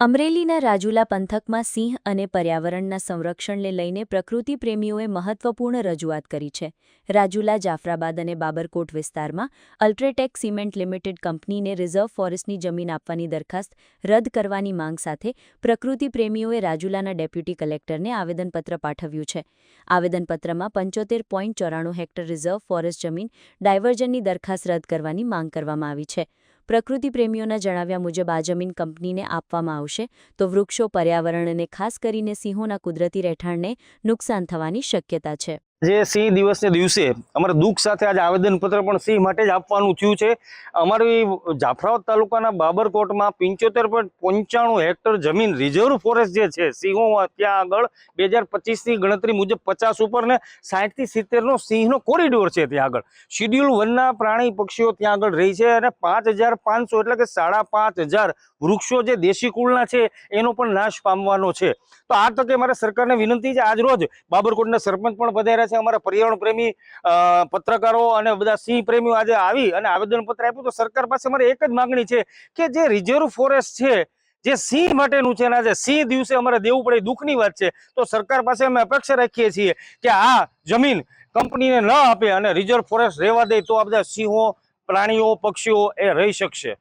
અમરેલીના રાજુલા પંથકમાં સિંહ અને પર્યાવરણના સંરક્ષણને લઈને પ્રકૃતિ પ્રેમીઓએ મહત્વપૂર્ણ રજૂઆત કરી છે. રાજુલા, જાફરાબાદ અને બાબરકોટ વિસ્તારમાં અલ્ટ્રેટેક સિમેન્ટ લિમિટેડ કંપનીને રિઝર્વ ફોરેસ્ટની જમીન આપવાની દરખાસ્ત રદ કરવાની માંગ સાથે પ્રકૃતિ પ્રેમીઓએ રાજુલાના ડેપ્યુટી કલેક્ટરને આવેદનપત્ર પાઠવ્યું છે. આવેદનપત્રમાં 75.94 હેક્ટર રિઝર્વ ફોરેસ્ટ જમીન ડાયવર્ઝનની દરખાસ્ત રદ કરવાની માંગ કરવામાં આવી છે. પ્રકૃતિ પ્રેમીઓના જણાવ્યા મુજબ આ જમીન કંપનીને આપવામાં આવશે તો વૃક્ષો, પર્યાવરણ અને ખાસ કરીને સિંહોના કુદરતી રહેઠાણને નુકસાન થવાની શક્યતા છે. જે સિંહ દિવસને દિવસે અમારા દુઃખ સાથે આજે આવેદનપત્ર પણ સિંહ માટે જ આપવાનું થયું છે. અમારી જાફરાબાદ તાલુકાના બાબરકોટમાં 75.95 હેક્ટર જમીન રિઝર્વ ફોરેસ્ટ જે છે સિંહો, ત્યાં આગળ 2025ની ગણતરી મુજબ 50 ઉપર ને 60 થી 70નો સિંહનો કોરિડોર છે. ત્યાં આગળ શિડ્યુલ 1ના પ્રાણી પક્ષીઓ ત્યાં આગળ રહી છે અને 5500 એટલે કે 5500 વૃક્ષો જે દેશી કુળના છે એનો પણ નાશ પામવાનો છે. તો આ તકે મારે સરકારને વિનંતી છે, આજ રોજ બાબરકોટના સરપંચ પણ પધાર્યા છે, અમારા પર્યાવરણ પ્રેમી પત્રકારો અને બધા સિંહ પ્રેમીઓ આજે આવી અને આવેદનપત્ર આપ્યું. તો સરકાર પાસે મારે એક જ માગણી છે કે જે રિઝર્વ ફોરેસ્ટ છે જે સિંહ માટેનું છે, આજે સિંહ દિવસે અમારે દેવું પડે દુઃખની વાત છે. તો સરકાર પાસે અમે અપેક્ષા રાખીએ છીએ કે આ જમીન કંપનીને ન આપે અને રિઝર્વ ફોરેસ્ટ રહેવા દે તો આ બધા સિંહો, પ્રાણીઓ, પક્ષીઓ એ રહી શકશે.